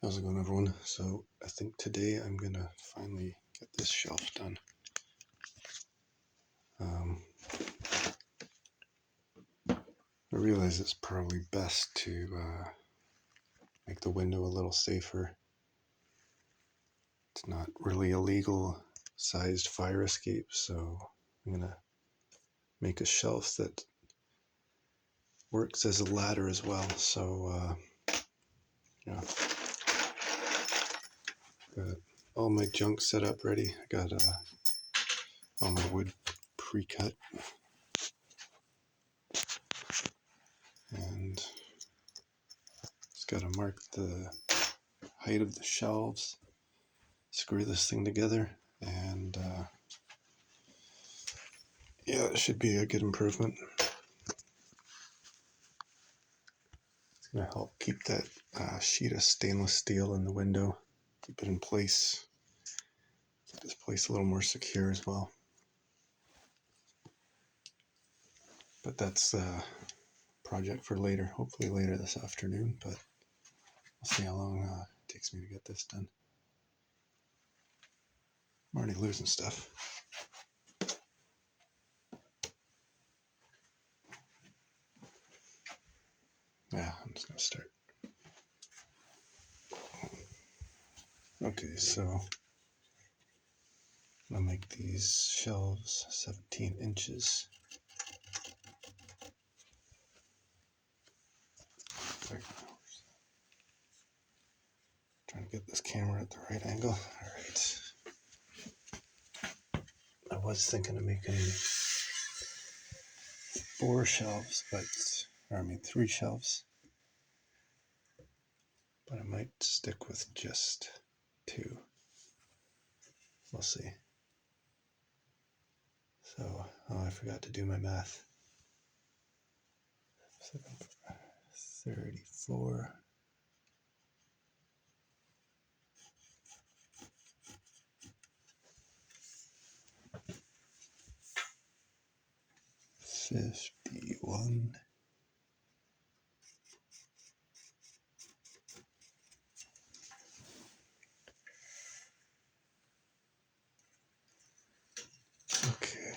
How's it going, everyone? So I think today I'm gonna finally get this shelf done. I realize it's probably best to make the window a little safer. It's not really a legal sized fire escape, so I'm gonna make a shelf that works as a ladder as well. So yeah, got all my junk set up ready. I got all my wood pre-cut, and just gotta mark the height of the shelves, screw this thing together, and yeah, it should be a good improvement. It's going to help keep that sheet of stainless steel in the window, keep it in place, keep this place a little more secure as well. But that's a project for later, hopefully later this afternoon, but we'll see how long it takes me to get this done. I'm already losing stuff. Yeah, I'm just going to start. Okay, so I'll make these shelves 17 inches. Trying to get this camera at the right angle. All right. I was thinking of making 4 shelves, three shelves, but I might stick with just 2. We'll see. So, I forgot to do my math. 34. 51. Okay.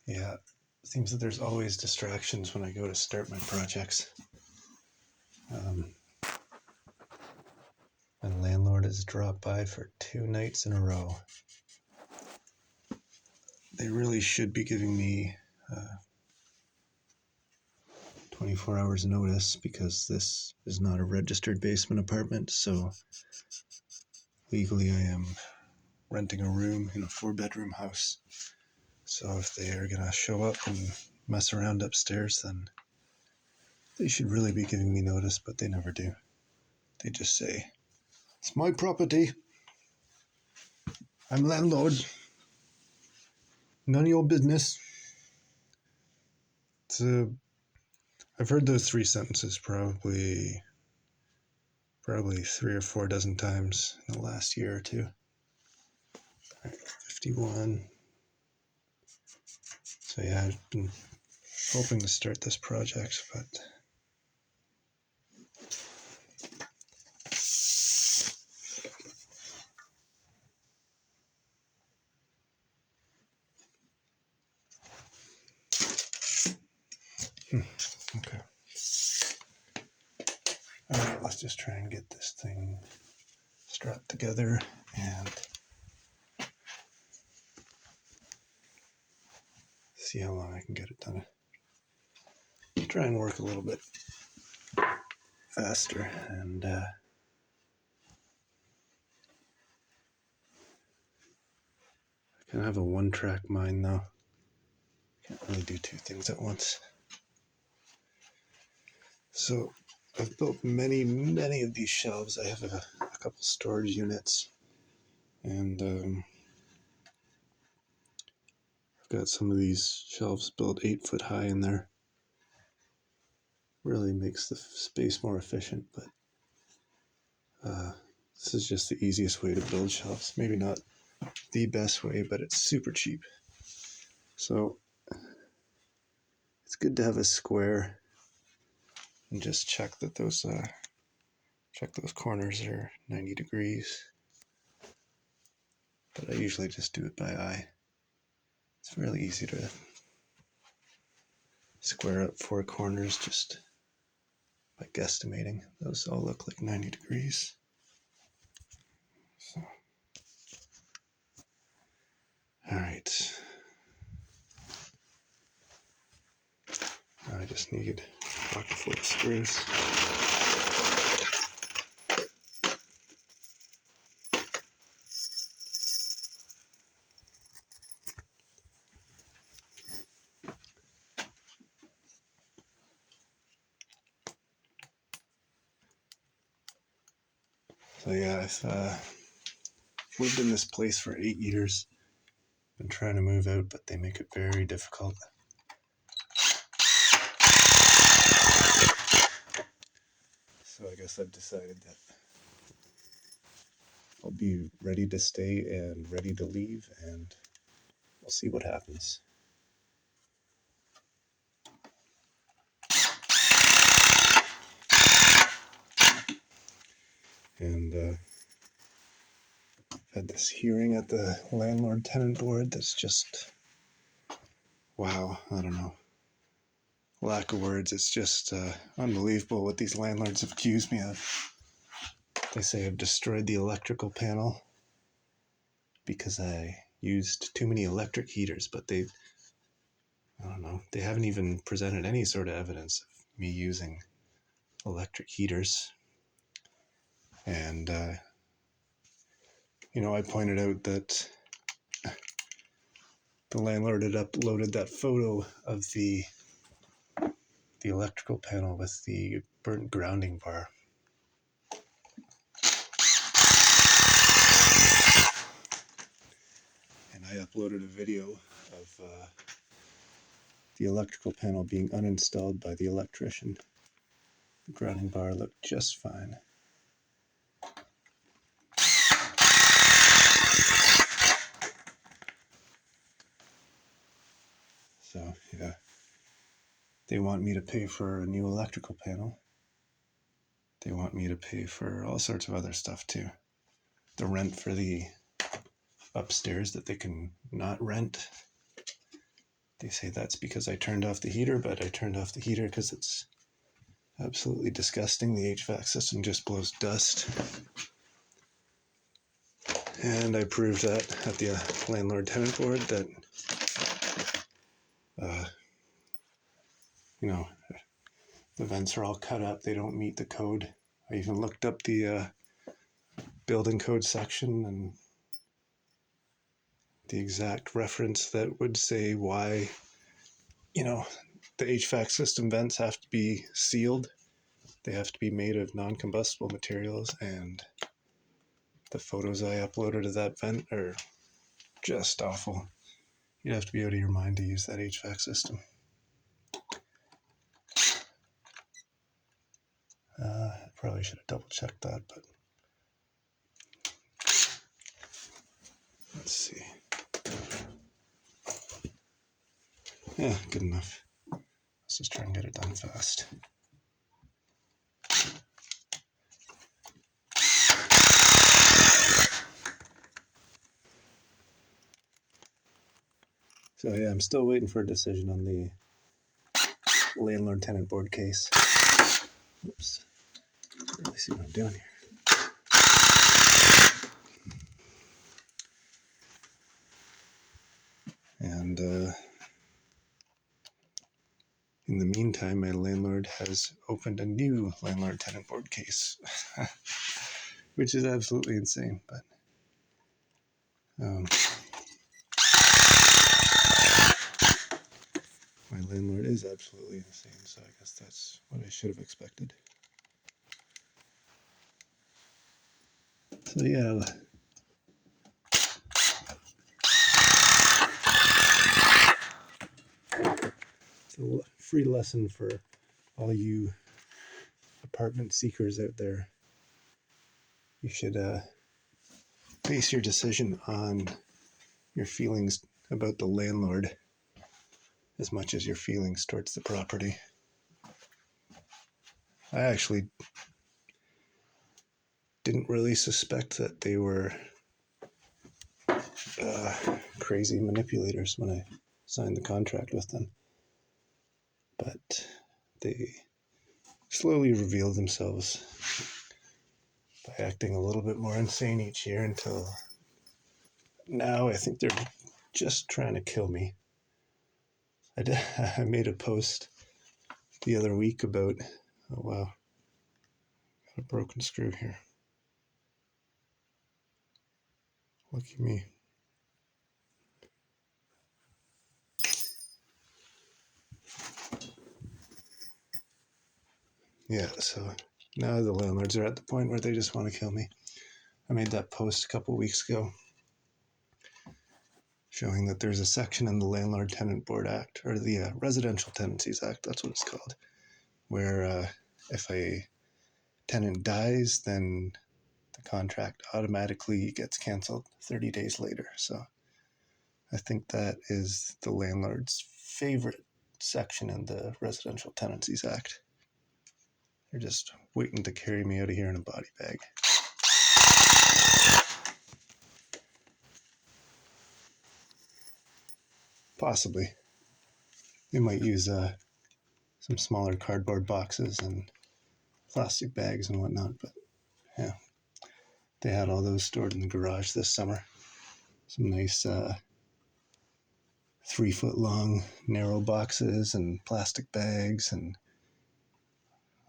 Yeah, it seems that there's always distractions when I go to start my projects. My landlord has dropped by for 2 nights in a row. They really should be giving me 24 hours notice, because this is not a registered basement apartment, so legally I am renting a room in a 4-bedroom house. So if they are gonna show up and mess around upstairs, then they should really be giving me notice, but they never do. They just say, "It's my property. I'm landlord. None of your business." I've heard those 3 sentences probably 3 or 4 dozen times in the last year or 2. All right, 51. So yeah, I've been hoping to start this project, but okay. All right, let's just try and get this thing strapped together and see how long I can get it done. Try and work a little bit faster, and I can have a 1-track mind though. Can't really do 2 things at once. So I've built many of these shelves. I have a couple storage units, and I've got some of these shelves built 8 foot high in there. Really makes the space more efficient, but this is just the easiest way to build shelves. Maybe not the best way, but it's super cheap. So it's good to have a square and just check that those corners are 90 degrees. But I usually just do it by eye. It's really easy to square up 4 corners just by guesstimating. Those all look like 90 degrees. So, all right. Now I just need a pocket full of screws. So yeah, I've lived in this place for 8 years. Been trying to move out, but they make it very difficult. So I guess I've decided that I'll be ready to stay and ready to leave, and we'll see what happens. And I've had this hearing at the Landlord-Tenant Board that's just, wow, I don't know. Lack of words. It's just unbelievable what these landlords have accused me of. They say I've destroyed the electrical panel because I used too many electric heaters, but I don't know, they haven't even presented any sort of evidence of me using electric heaters. And, I pointed out that the landlord had uploaded that photo of the electrical panel with the burnt grounding bar. And I uploaded a video of the electrical panel being uninstalled by the electrician. The grounding bar looked just fine. So, yeah. They want me to pay for a new electrical panel. They want me to pay for all sorts of other stuff too. The rent for the upstairs that they can not rent. They say that's because I turned off the heater, but I turned off the heater because it's absolutely disgusting. The HVAC system just blows dust. And I proved that at the Landlord-Tenant Board that, the vents are all cut up. They don't meet the code. I even looked up the building code section and the exact reference that would say why, the HVAC system vents have to be sealed. They have to be made of non-combustible materials, and the photos I uploaded of that vent are just awful. You'd have to be out of your mind to use that HVAC system. Probably should have double-checked that, but let's see. Yeah, good enough. Let's just try and get it done fast. So yeah, I'm still waiting for a decision on the Landlord-Tenant Board case. Oops. Really see what I'm doing here. And in the meantime, my landlord has opened a new Landlord-Tenant Board case, which is absolutely insane. But my landlord is absolutely insane, so I guess that's what I should have expected. So yeah. It's a free lesson for all you apartment seekers out there. You should base your decision on your feelings about the landlord as much as your feelings towards the property. I actually didn't really suspect that they were crazy manipulators when I signed the contract with them. But they slowly revealed themselves by acting a little bit more insane each year until now I think they're just trying to kill me. I made a post the other week about, oh wow, got a broken screw here. Lucky me. Yeah, so now the landlords are at the point where they just want to kill me. I made that post a couple weeks ago showing that there's a section in the Landlord Tenant Board Act, or the Residential Tenancies Act, that's what it's called, where if a tenant dies, then the contract automatically gets canceled 30 days later. So I think that is the landlord's favorite section in the Residential Tenancies Act. They're just waiting to carry me out of here in a body bag. Possibly. They might use some smaller cardboard boxes and plastic bags and whatnot, but yeah, they had all those stored in the garage this summer. Some nice 3-foot long narrow boxes and plastic bags, and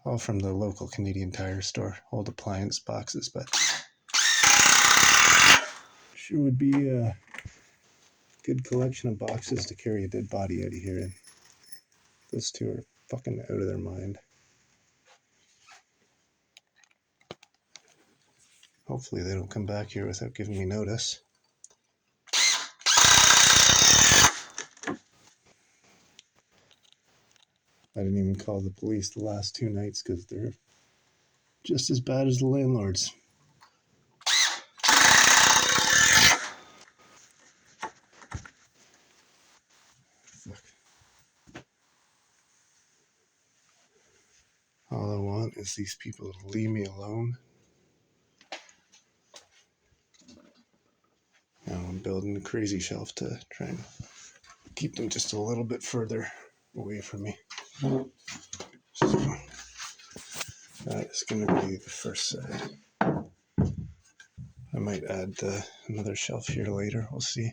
all from the local Canadian Tire store, old appliance boxes, but sure would be a good collection of boxes to carry a dead body out of here in. Those two are fucking out of their mind. Hopefully they don't come back here without giving me notice. I didn't even call the police the last 2 nights because they're just as bad as the landlords. Fuck. All I want is these people to leave me alone. Now I'm building a crazy shelf to try and keep them just a little bit further away from me. So that is going to be the first side. I might add another shelf here later, we'll see.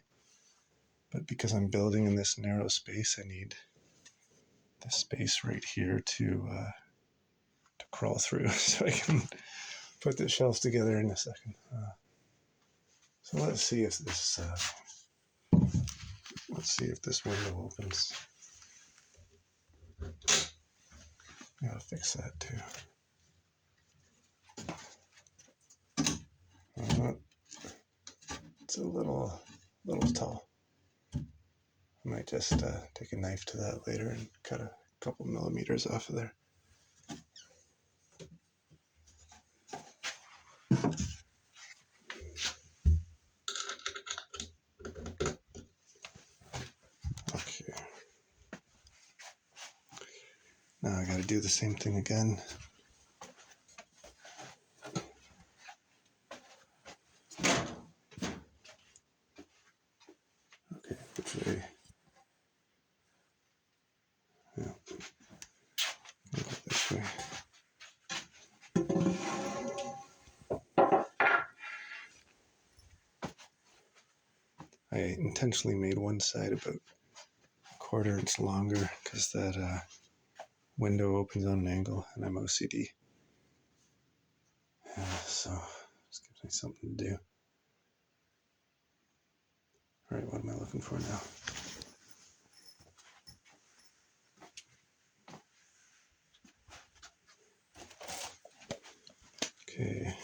But because I'm building in this narrow space, I need the space right here to crawl through so I can put the shelves together in a second. So let's see if this window opens. I gotta fix that too. It's a little tall. I might just take a knife to that later and cut a couple millimeters off of there. Okay. Now I gotta do the same thing again. Okay, which way? Yeah. I'll go this way. I intentionally made one side about a 1/4 inch longer because that window opens on an angle and I'm OCD. So this gives me something to do. Alright, what am I looking for now? Okay.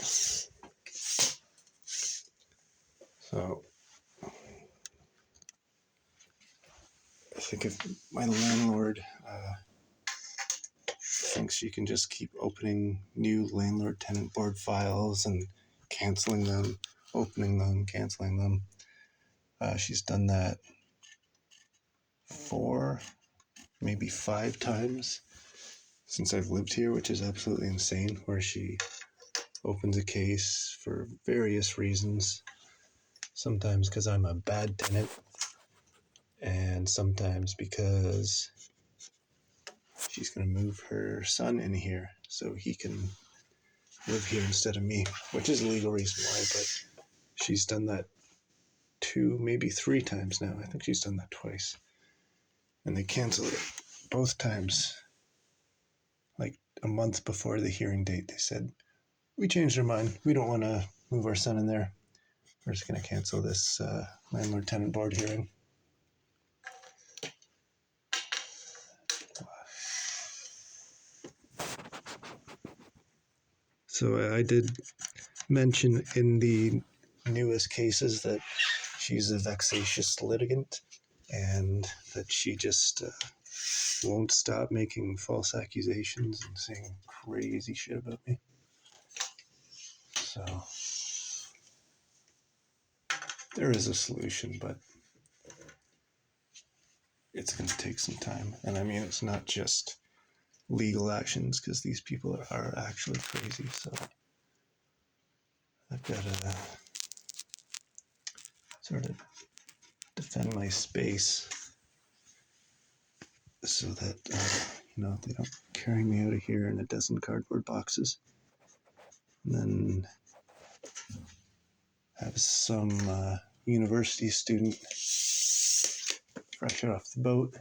So I think if my landlord thinks she can just keep opening new landlord tenant board files and canceling them, opening them, canceling them. She's done that 4 maybe 5 times since I've lived here, which is absolutely insane, where she opens a case for various reasons. Sometimes because I'm a bad tenant, and sometimes because she's going to move her son in here so he can live here instead of me, which is a legal reason why, but she's done that 2, maybe 3 times now. I think she's done that twice. And they canceled it both times. Like a month before the hearing date, they said, we changed our mind. We don't want to move our son in there. We're just going to cancel this landlord-tenant board hearing. So I did mention in the newest cases that she's a vexatious litigant and that she just won't stop making false accusations and saying crazy shit about me. So there is a solution, but it's going to take some time. And I mean, it's not just legal actions, because these people are actually crazy. So I've got to sort of defend my space so that, they don't carry me out of here in a dozen cardboard boxes. And then have some university student fresh off the boat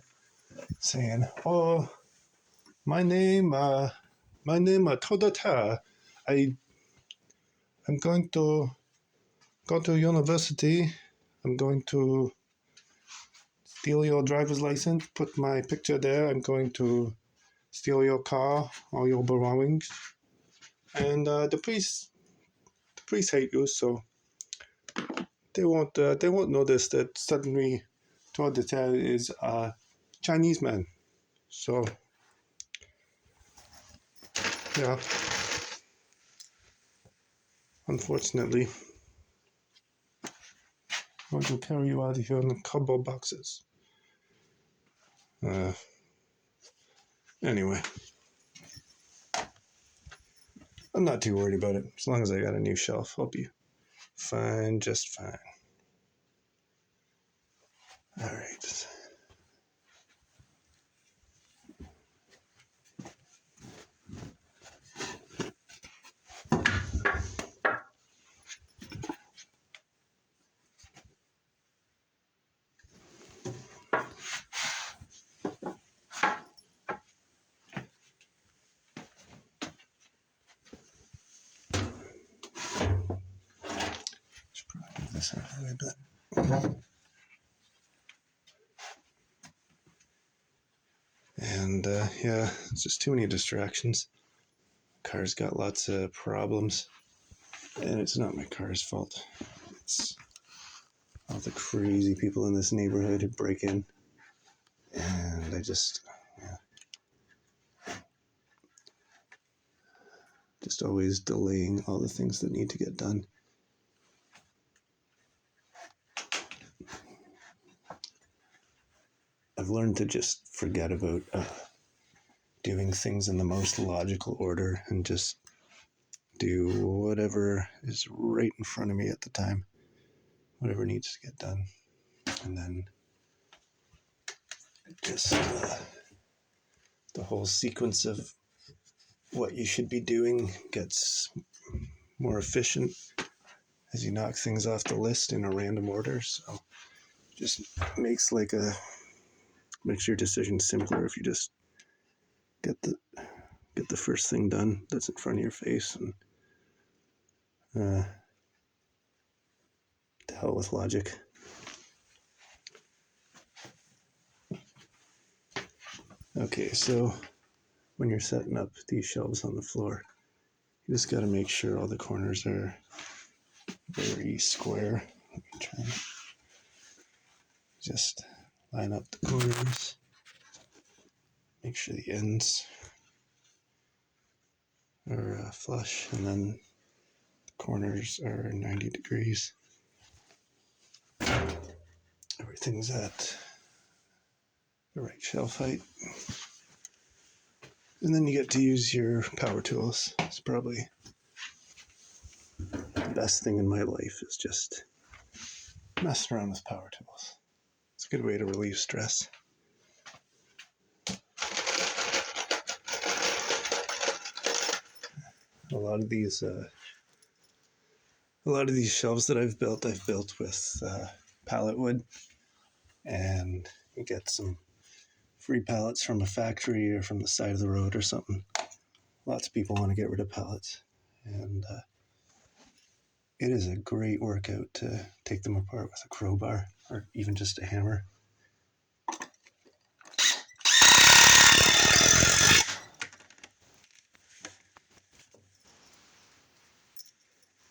saying, "Oh, my name Toward-The-Terra. I'm going to go to university. I'm going to steal your driver's license, put my picture there. I'm going to steal your car, all your belongings. And the police hate you, so they won't notice that suddenly Toward-The-Terra is a Chinese man. So yeah, unfortunately, I'm going to carry you out of here in cardboard boxes." Anyway, I'm not too worried about it. As long as I got a new shelf, I'll be fine, just fine. All right. Should probably move this out of the way a bit. And yeah, it's just too many distractions. Car's got lots of problems, and it's not my car's fault. It's all the crazy people in this neighborhood who break in, and I just always delaying all the things that need to get done. I've learned to just forget about doing things in the most logical order and just do whatever is right in front of me at the time, whatever needs to get done. And then just the whole sequence of what you should be doing gets more efficient as you knock things off the list in a random order. So just makes your decision simpler if you just get the first thing done that's in front of your face, and to hell with logic. Okay, so when you're setting up these shelves on the floor, you just got to make sure all the corners are very square. Let me try and just line up the corners, make sure the ends are flush, and then the corners are 90 degrees. Everything's at the right shelf height. And then you get to use your power tools. It's probably the best thing in my life is just messing around with power tools. It's a good way to relieve stress. A lot of these shelves that I've built with pallet wood, and you get some free pallets from a factory or from the side of the road or something. Lots of people want to get rid of pallets, and it is a great workout to take them apart with a crowbar or even just a hammer.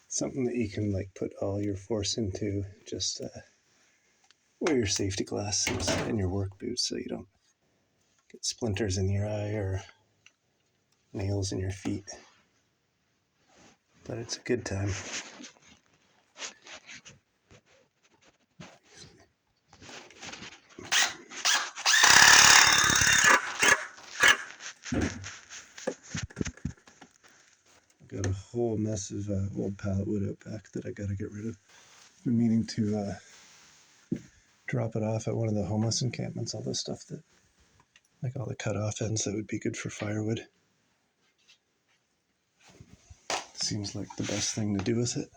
Something that you can like put all your force into. Just wear your safety glasses and your work boots so you don't get splinters in your eye or nails in your feet. But it's a good time. I've got a whole mess of old pallet wood out back that I gotta get rid of. I've been meaning to drop it off at one of the homeless encampments, all the stuff that, like all the cut off ends that would be good for firewood. Seems like the best thing to do with it.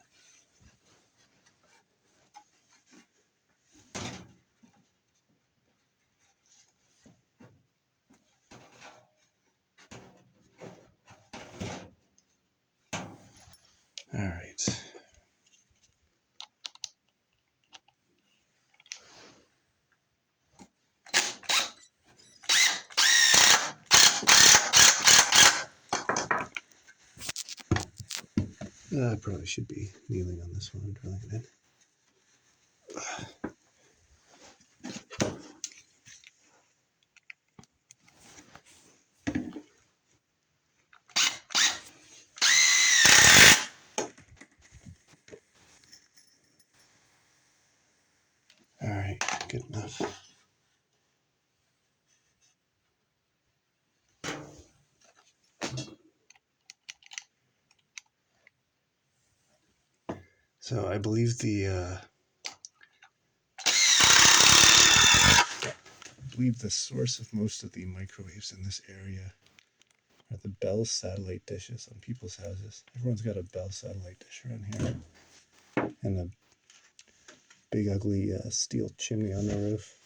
All right. I probably should be kneeling on this one and drilling it in. All right, good enough. So I believe the source of most of the microwaves in this area are the Bell satellite dishes on people's houses. Everyone's got a Bell satellite dish around here, and a big ugly steel chimney on the roof.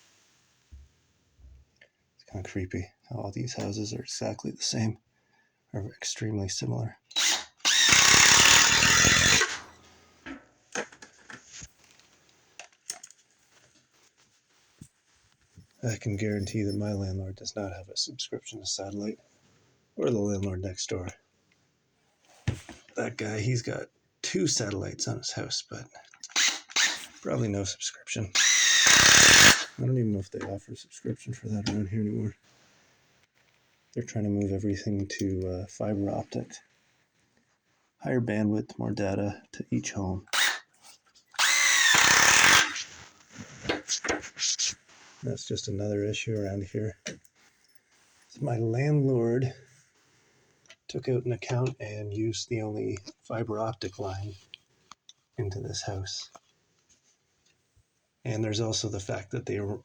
It's kind of creepy how all these houses are exactly the same, or extremely similar. I can guarantee that my landlord does not have a subscription to satellite, or the landlord next door. That guy, he's got 2 satellites on his house, but probably no subscription. I don't even know if they offer a subscription for that around here anymore. They're trying to move everything to fiber optic. Higher bandwidth, more data to each home. That's just another issue around here. So my landlord took out an account and used the only fiber optic line into this house. And there's also the fact that the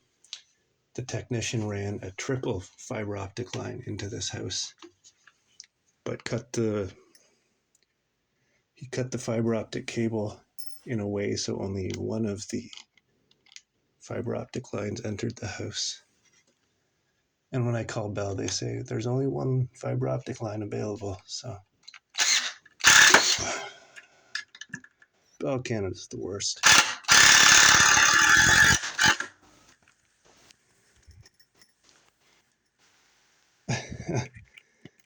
technician ran a triple fiber optic line into this house, but he cut the fiber optic cable in a way so only one of the fiber optic lines entered the house. And when I call Bell, they say there's only one fiber optic line available. So Bell Canada's the worst.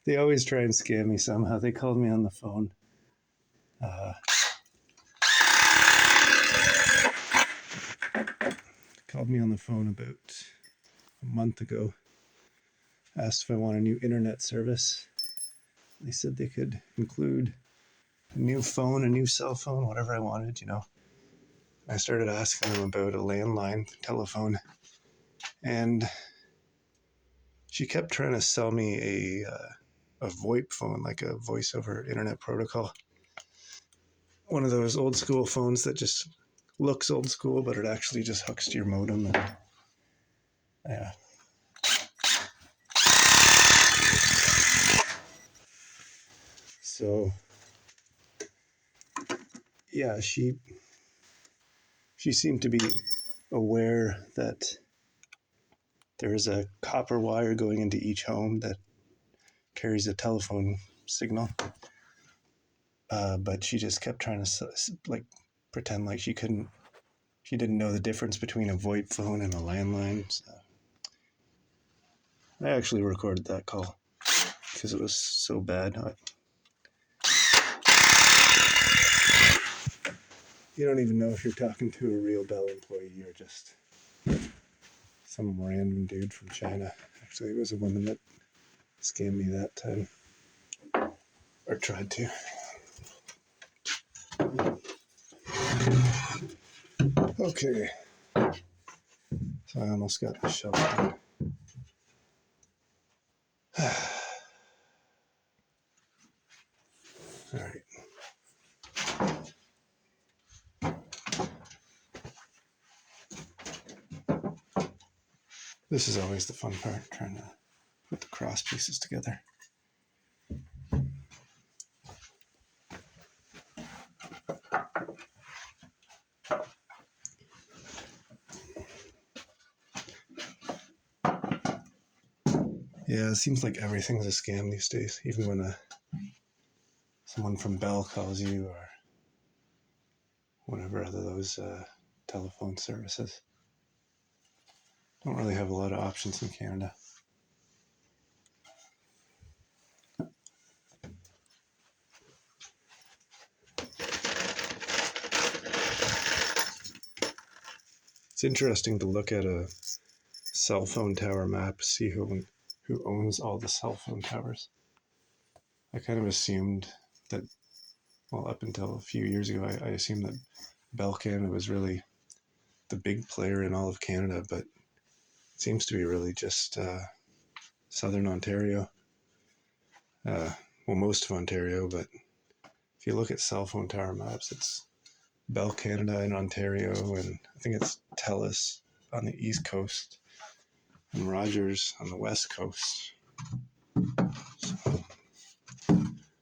They always try and scam me somehow. They called me on the phone. Called me on the phone about a month ago. Asked if I want a new internet service. They said they could include a new phone, a new cell phone, whatever I wanted, you know. I started asking them about a landline telephone, and she kept trying to sell me a VoIP phone, like a voice over internet protocol. One of those old school phones that just looks old school, but it actually just hooks to your modem. And, yeah. So, yeah, she seemed to be aware that there's a copper wire going into each home that carries a telephone signal. But she just kept trying to like pretend like she didn't know the difference between a VoIP phone and a landline. So I actually recorded that call because it was so bad. You don't even know if you're talking to a real Bell employee or just some random dude from China. Actually, it was a woman that scammed me that time. Or tried to. Okay. So I almost got the shelf done. All right. This is always the fun part, trying to put the cross pieces together. Yeah, it seems like everything's a scam these days, even when someone from Bell calls you or whatever other those telephone services. Don't really have a lot of options in Canada. It's interesting to look at a cell phone tower map, see who owns all the cell phone towers. I kind of assumed that, well, up until a few years ago, I assumed that Bell Canada was really the big player in all of Canada, but it seems to be really just Southern Ontario. Well, most of Ontario, but if you look at cell phone tower maps, it's Bell Canada in Ontario, and I think it's TELUS on the East Coast, and Rogers on the West Coast. So,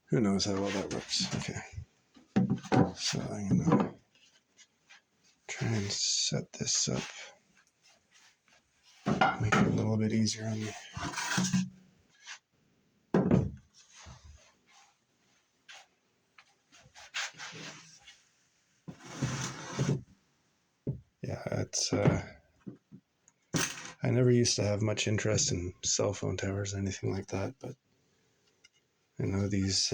who knows how well that works. Okay. So I'm going to try and set this up, make it a little bit easier on me. Yeah, it's I never used to have much interest in cell phone towers or anything like that, but I know these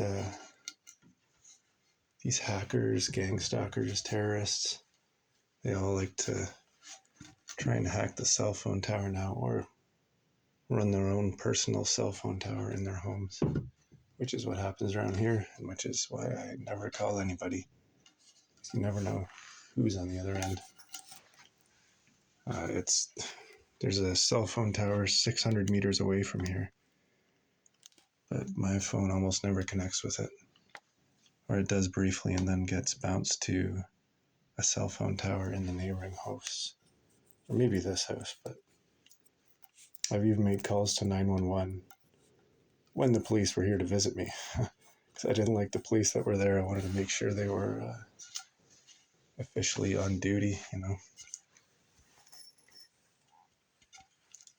hackers, gang stalkers, terrorists, they all like to try and hack the cell phone tower now, or run their own personal cell phone tower in their homes, which is what happens around here, and which is why I never call anybody. You never know who's on the other end. There's a cell phone tower 600 meters away from here, but my phone almost never connects with it, or it does briefly and then gets bounced to a cell phone tower in the neighboring house, or maybe this house. But I've even made calls to 911 when the police were here to visit me, because I didn't like the police that were there. I wanted to make sure they were officially on duty,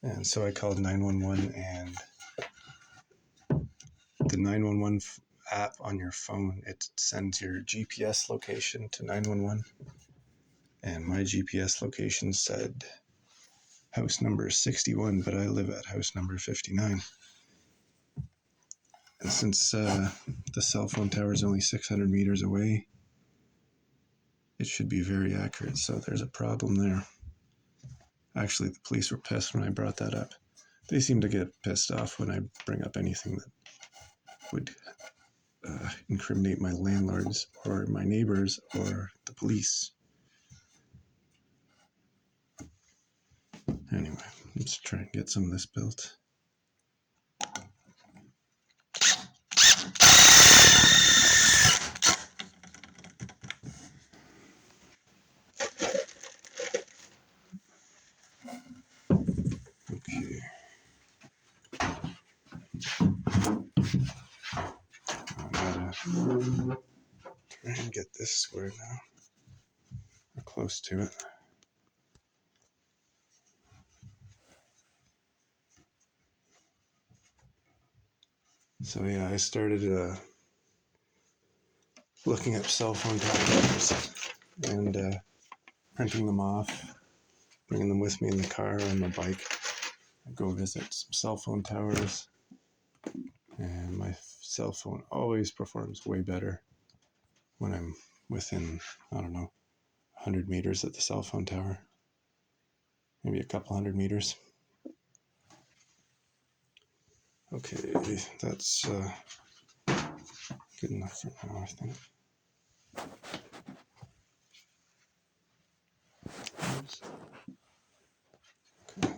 And so I called 911, and the 911 app on your phone, it sends your GPS location to 911. And my GPS location said house number 61, but I live at house number 59. And since the cell phone tower is only 600 meters away, it should be very accurate. So there's a problem there. Actually, the police were pissed when I brought that up. They seem to get pissed off when I bring up anything that would incriminate my landlords or my neighbors or the police. Anyway, let's try and get some of this built. Try and get this squared now. We're close to it. So yeah, I started looking up cell phone towers and printing them off, bringing them with me in the car or on my bike. I go visit some cell phone towers, and my cell phone always performs way better when I'm within, I don't know, 100 meters at the cell phone tower. Maybe a couple 100 meters. Okay, that's good enough for now, I think. Okay.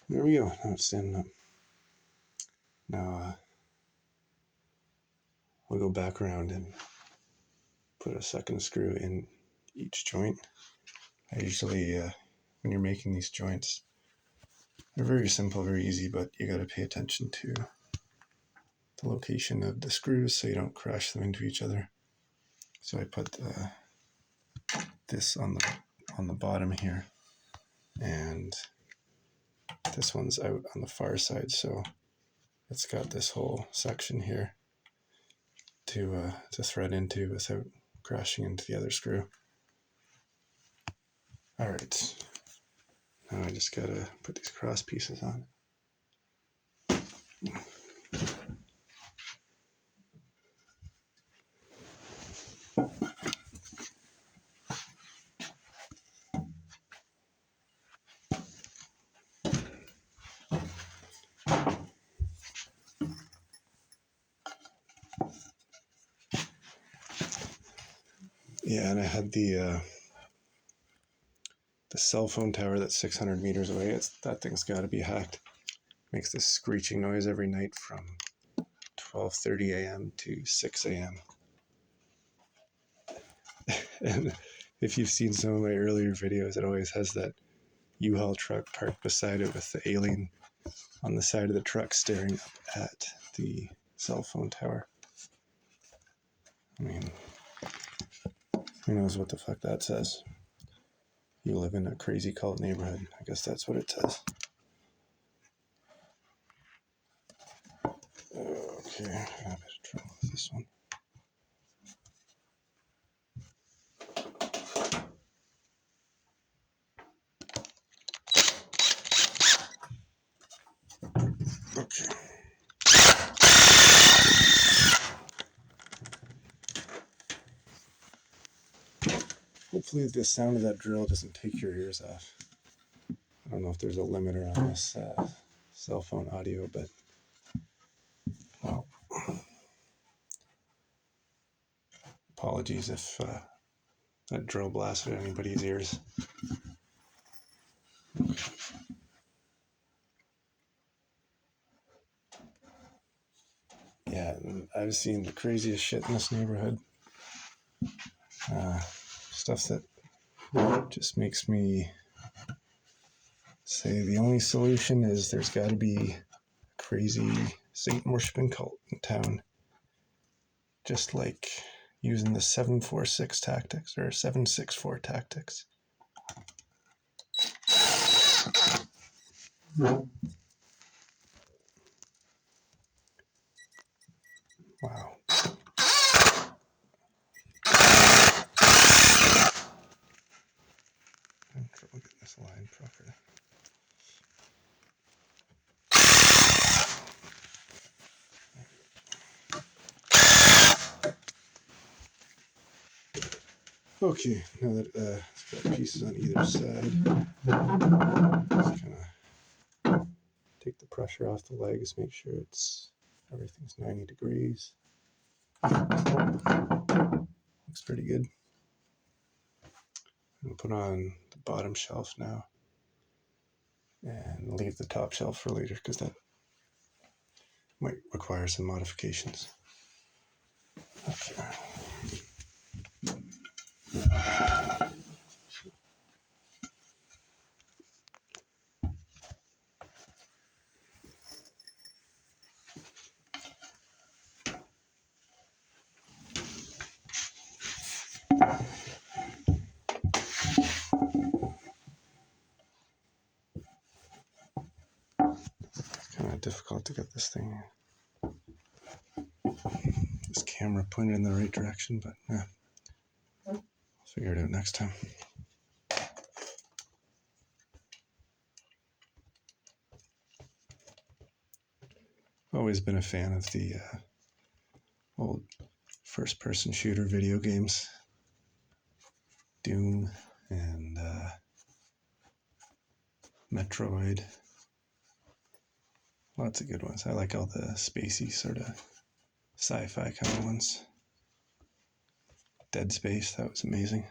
There we go. Now it's standing up. Now we'll go back around and put a second screw in each joint. I usually, when you're making these joints, they're very simple, very easy, but you got to pay attention to the location of the screws so you don't crash them into each other. So I put this on the bottom here, and this one's out on the far side, so it's got this whole section here to thread into without crashing into the other screw. All right, now I just gotta put these cross pieces on. Yeah, and I had the cell phone tower that's 600 meters away. That thing's got to be hacked. Makes this screeching noise every night from 12:30 a.m. to 6 a.m. And if you've seen some of my earlier videos, it always has that U-Haul truck parked beside it with the alien on the side of the truck staring up at the cell phone tower. I mean, who knows what the fuck that says? You live in a crazy cult neighborhood. I guess that's what it says. Okay, I have a bit of trouble with this one. Okay. Hopefully the sound of that drill doesn't take your ears off. I don't know if there's a limiter on this cell phone audio, but well, apologies if that drill blasted anybody's ears. Yeah, I've seen the craziest shit in this neighborhood. Stuff that just makes me say the only solution is there's got to be a crazy Satan worshiping cult in town. Just like using the 746 tactics or 764 tactics. Wow. I'm trouble getting this line proper. Okay, now that it's got pieces on either side, just kind of take the pressure off the legs, make sure everything's 90 degrees. Looks pretty good. I'm gonna put on the bottom shelf now. and leave the top shelf for later because that might require some modifications. Okay. It's kind of difficult to get this camera pointed in the right direction, but yeah, I'll figure it out next time. Always been a fan of the old first-person shooter video games, Doom and Metroid. Lots of good ones. I like all the spacey sort of sci-fi kind of ones. Dead Space, that was amazing.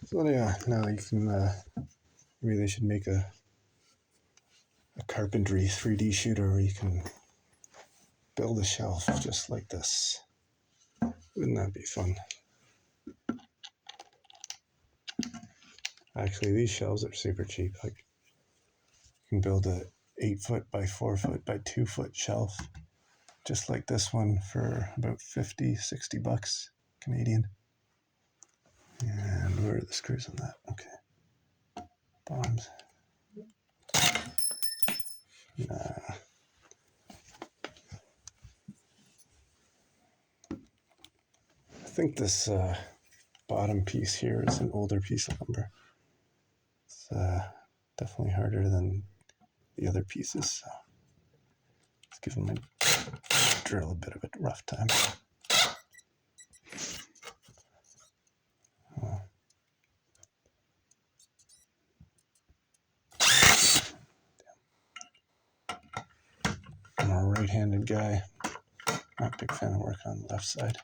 So yeah, now you can, maybe they should make a carpentry 3D shooter where you can build a shelf just like this. Wouldn't that be fun? Actually, these shelves are super cheap. Like, you can build a 8-foot by 4-foot by 2-foot shelf just like this one for about 50, 60 bucks Canadian. And where are the screws on that? Okay. Bottoms. Nah. I think this bottom piece here is an older piece of lumber. It's definitely harder than the other pieces, so it's giving my drill a bit of a rough time. I'm a right-handed guy. Not a big fan of working on the left side.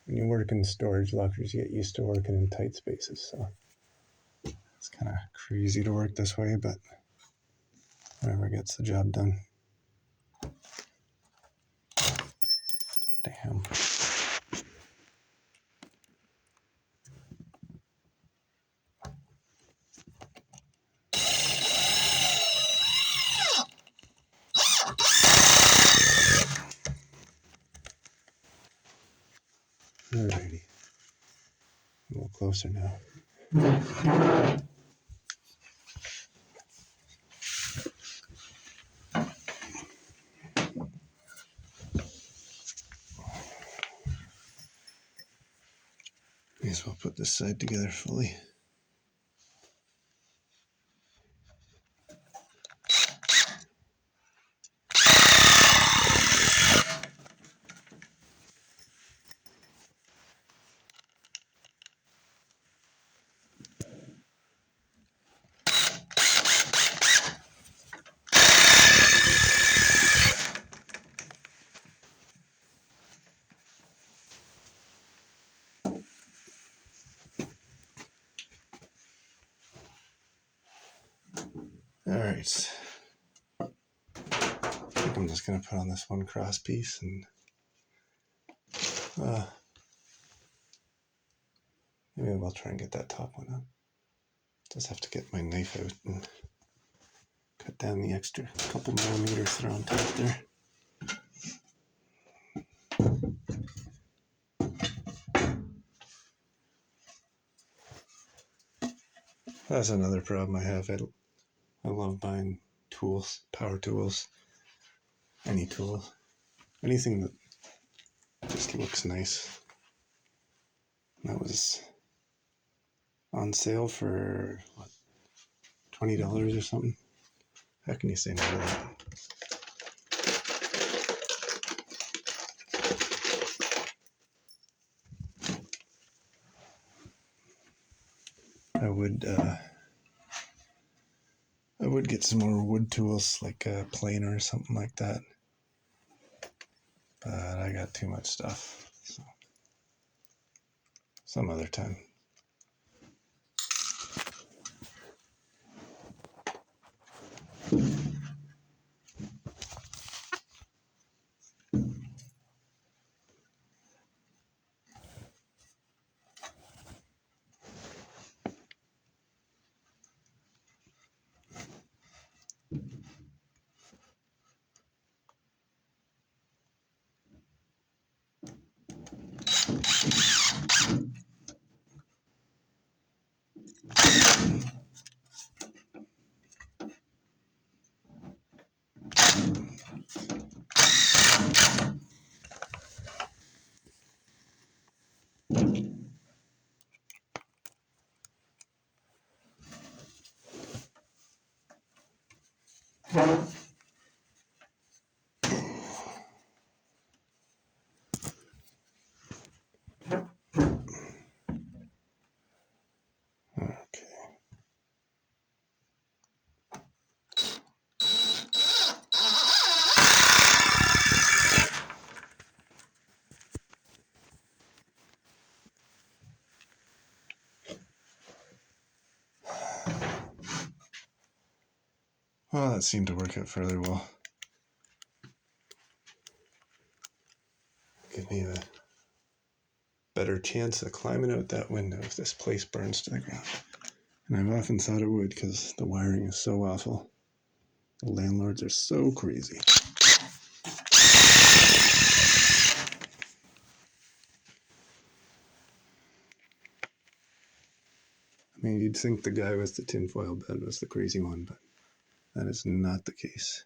When you work in storage lockers, you get used to working in tight spaces, so it's kind of crazy to work this way, but whatever gets the job done. Damn. Alrighty. A little closer now. May as well put this side together fully. Alright. I think I'm just going to put on this one cross piece and maybe I'll try and get that top one up. Just have to get my knife out and cut down the extra couple millimeters that are on top there. That's another problem I have. I love buying tools, power tools, any tool, anything that just looks nice. That was on sale for what, $20 or something. How can you say no to that? I would get some more wood tools, like a planer or something like that. But I got too much stuff. So some other time. Okay. Well, that seemed to work out fairly well. Give me a better chance of climbing out that window if this place burns to the ground. And I've often thought it would because the wiring is so awful. The landlords are so crazy. I mean, you'd think the guy with the tinfoil bed was the crazy one, but that is not the case.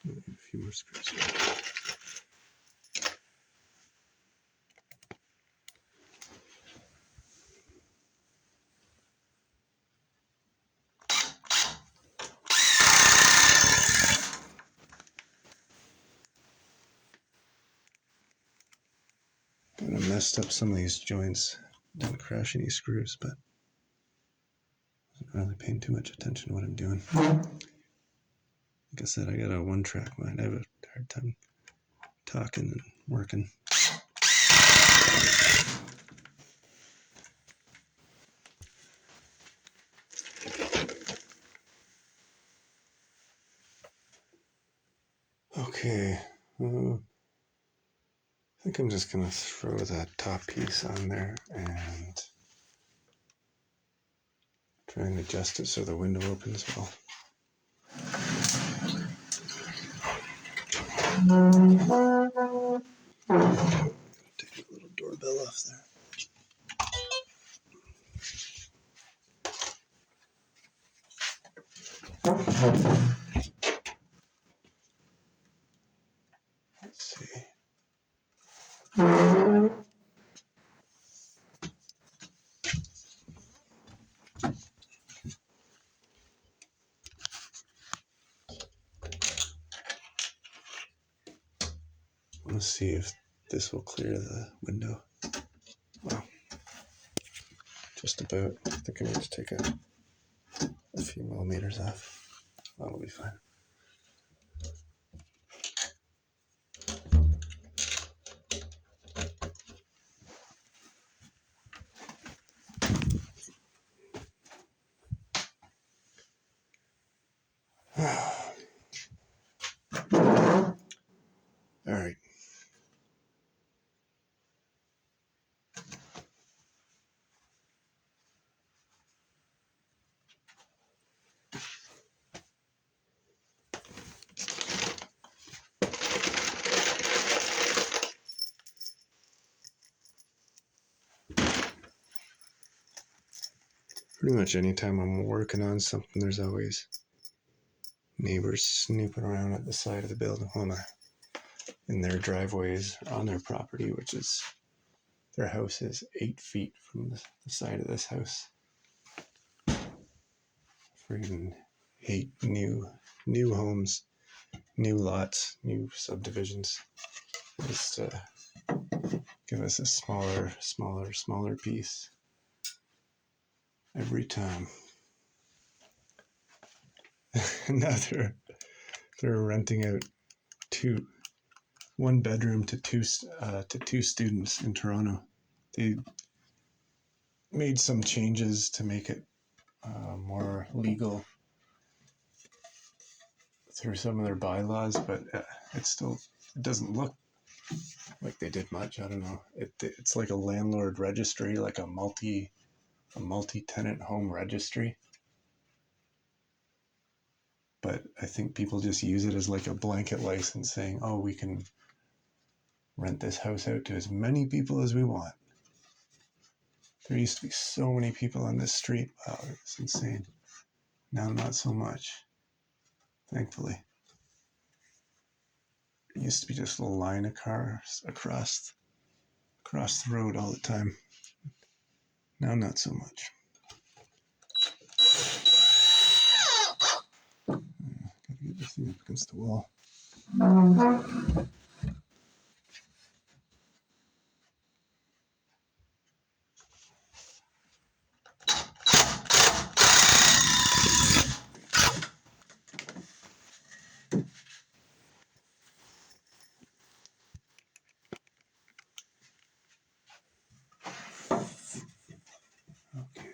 A few more screws here. Kind of messed up some of these joints. Didn't crash any screws, but wasn't really paying too much attention to what I'm doing. Like I said, I got a one-track mind. I have a hard time talking and working. Okay. I think I'm just going to throw that top piece on there and try and adjust it so the window opens well. Take a little doorbell off there. Let's see. Let's see if this will clear the window. Wow. Just about. I think I need to take a few millimeters off. That'll be fine. All right. Pretty much anytime I'm working on something, there's always neighbors snooping around at the side of the building, in their driveways on their property, which is their house is 8 feet from the side of this house. Freaking hate new homes, new lots, new subdivisions. Just give us a smaller piece every time. Now they're renting out 1 bedroom to two students in Toronto. They made some changes to make it more legal through some of their bylaws, but it doesn't look like they did much. I don't know. It's like a landlord registry, like a multi-tenant home registry. But I think people just use it as like a blanket license saying, oh, we can rent this house out to as many people as we want. There used to be so many people on this street. Wow, it's insane. Now not so much, thankfully. It used to be just a little line of cars across the road all the time. Now not so much. Gotta get this thing up against the wall. Okay.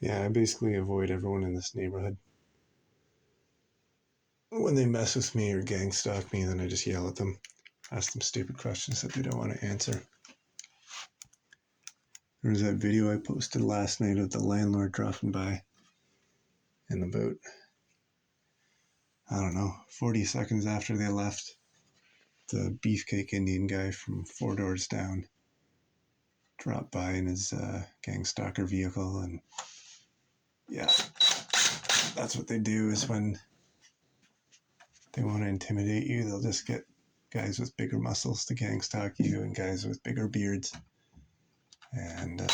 Yeah, I basically avoid everyone in this neighborhood. When they mess with me or gang stalk me, then I just yell at them, ask them stupid questions that they don't want to answer. There was that video I posted last night of the landlord dropping by, and about, 40 seconds after they left, the beefcake Indian guy from 4 doors down dropped by in his gang stalker vehicle. And yeah, that's what they do, is when they want to intimidate you, they'll just get guys with bigger muscles to gang stalk you and guys with bigger beards. And I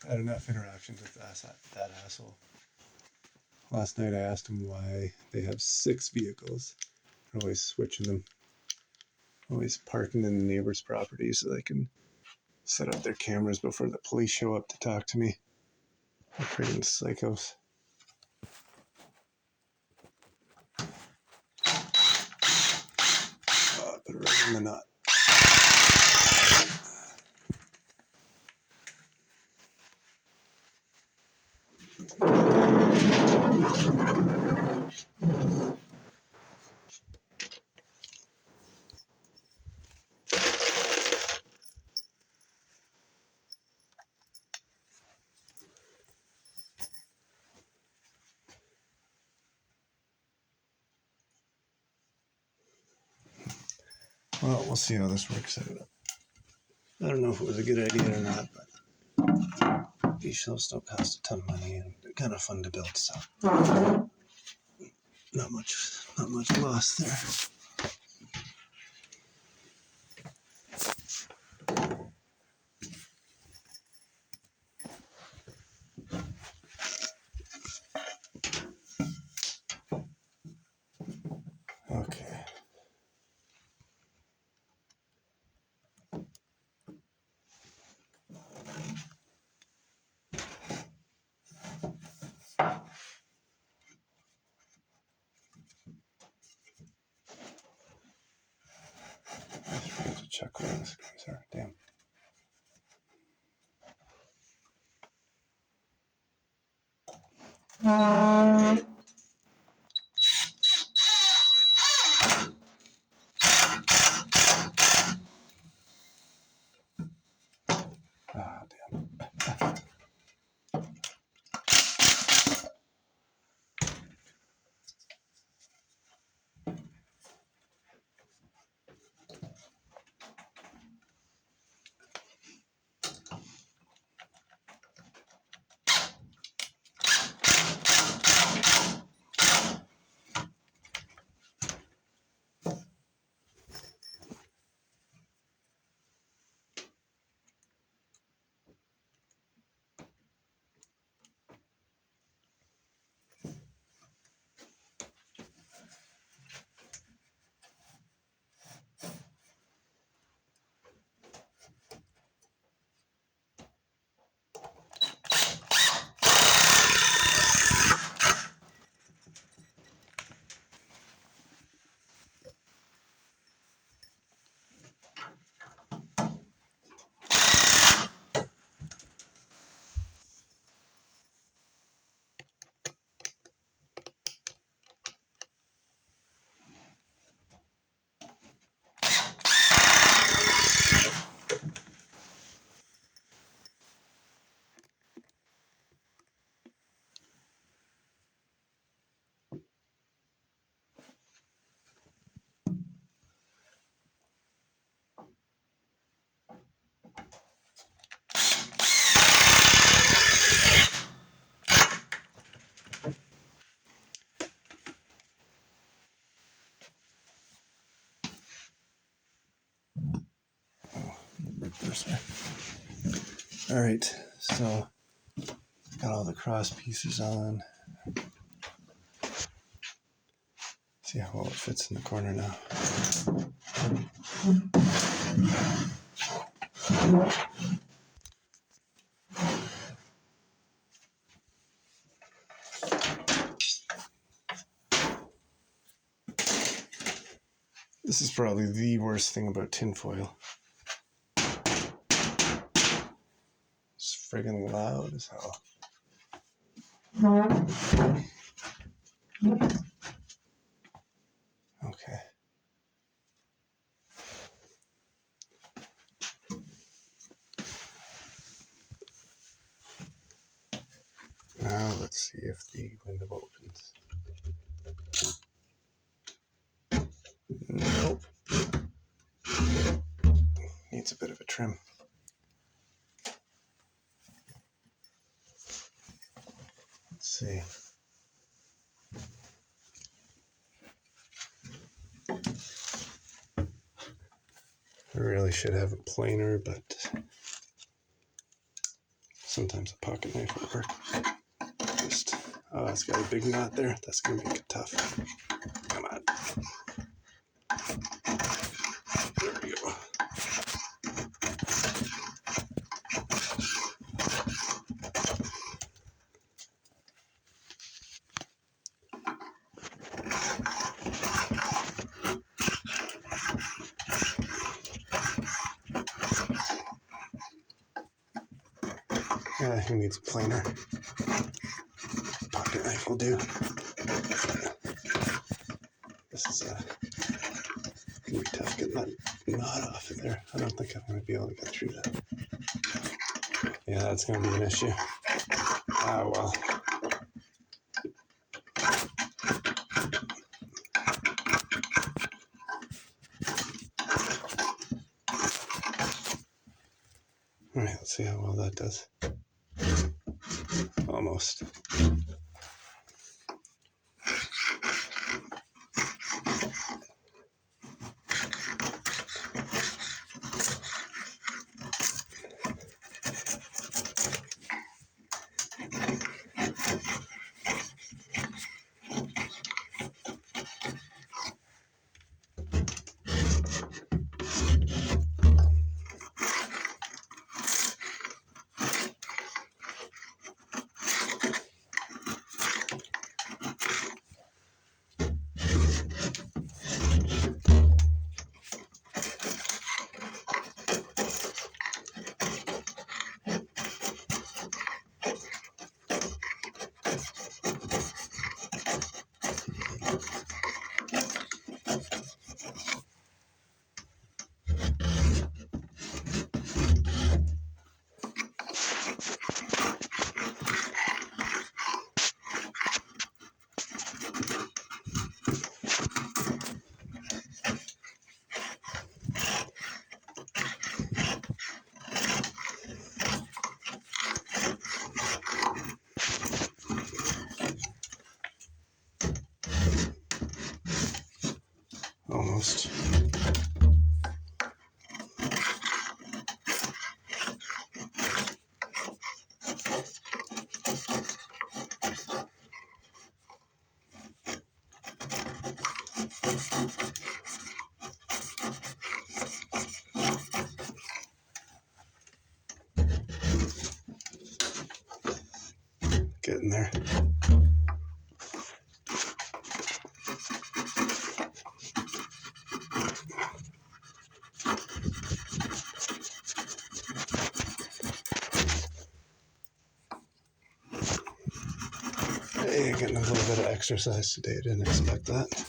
had enough interactions with that asshole. Last night I asked him why they have 6 vehicles. They're always switching them. Always parking in the neighbor's property so they can set up their cameras before the police show up to talk to me. They're freaking psychos. Put it right in the nut. Well, we'll see how this works out. I don't know if it was a good idea or not, but these shelves don't cost a ton of money and they're kind of fun to build, so not much loss there. Okay. I forgot to check where the screws are. Damn. sorry. All right, so got all the cross pieces on. See how well it fits in the corner now. This is probably the worst thing about tinfoil. It's friggin' loud as hell. Okay. Now let's see if the window opens. Nope. Needs a bit of a trim. Let's see. I really should have a planer, but sometimes a pocket knife will work. Oh, it's got a big knot there. That's going to make it tough. Come on. There we go. Yeah, who needs a planer? Pocket knife will do. This is gonna be tough getting that knot off of there. I don't think I'm gonna be able to get through that. Yeah, that's gonna be an issue. Ah, well. All right, let's see how well that does. Almost. Almost. Getting there. Hey, getting a little bit of exercise today. Didn't expect that.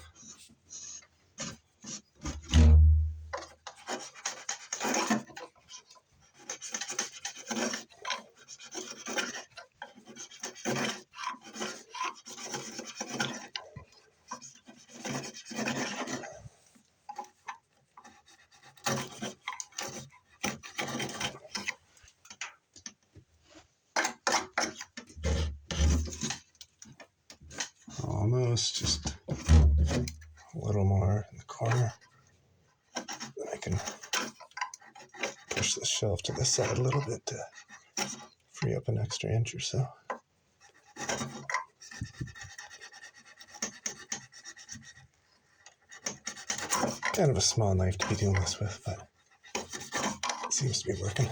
Almost, just a little more in the corner. Then I can push the shelf to the side a little bit to free up an extra inch or so. Kind of a small knife to be doing this with, but it seems to be working.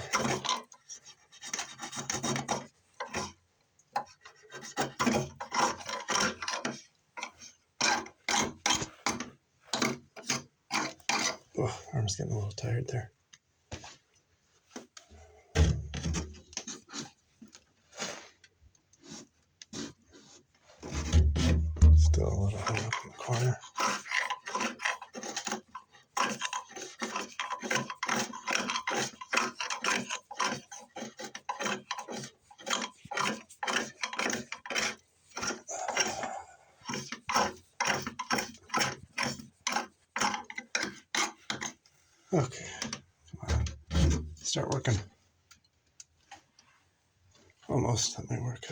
Oh, arm's getting a little tired there. Still a little hung up in the corner. Okay, come on, start working. Almost, that might work.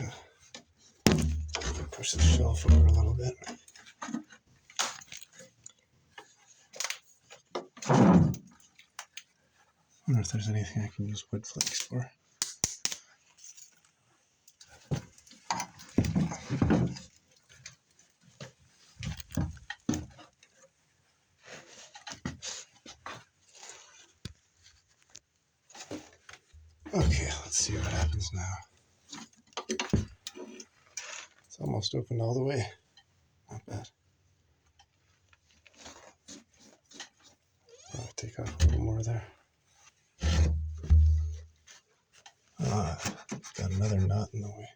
Push the shelf over a little bit. I wonder if there's anything I can use wood flakes for. Okay, let's see what happens now. It's almost opened all the way. Not bad. I'll take off a little more there. Got another knot in the way.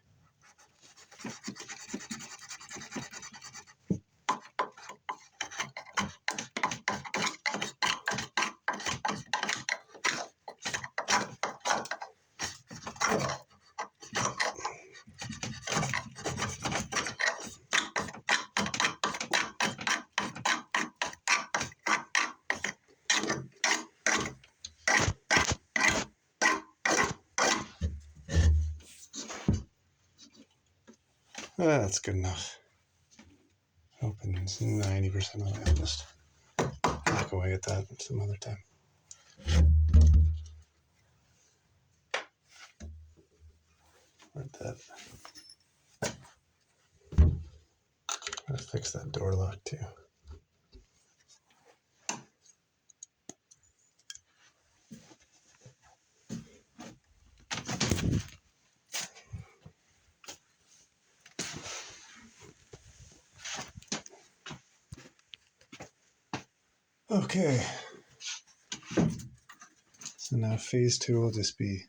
That's good enough. Opens 90% of the way. I'll just back away at that some other time. Where'd that? Gotta fix that door lock too. Okay. So now phase 2 will just be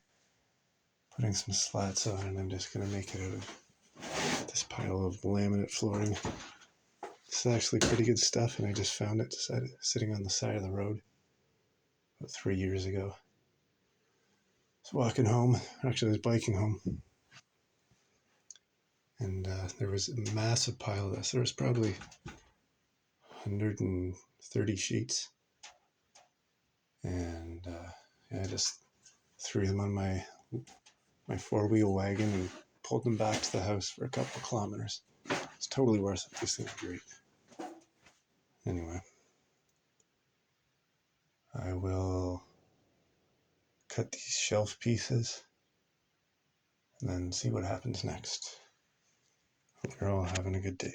putting some slats on, and I'm just going to make it out of this pile of laminate flooring. This is actually pretty good stuff, and I just found it sitting on the side of the road about 3 years ago. I was walking home, actually I was biking home, and there was a massive pile of this. There was probably 130 sheets, and I just threw them on my 4-wheel wagon and pulled them back to the house for a couple of kilometers. It's totally worth it. These things are great. Anyway, I will cut these shelf pieces and then see what happens next. Hope you're all having a good day.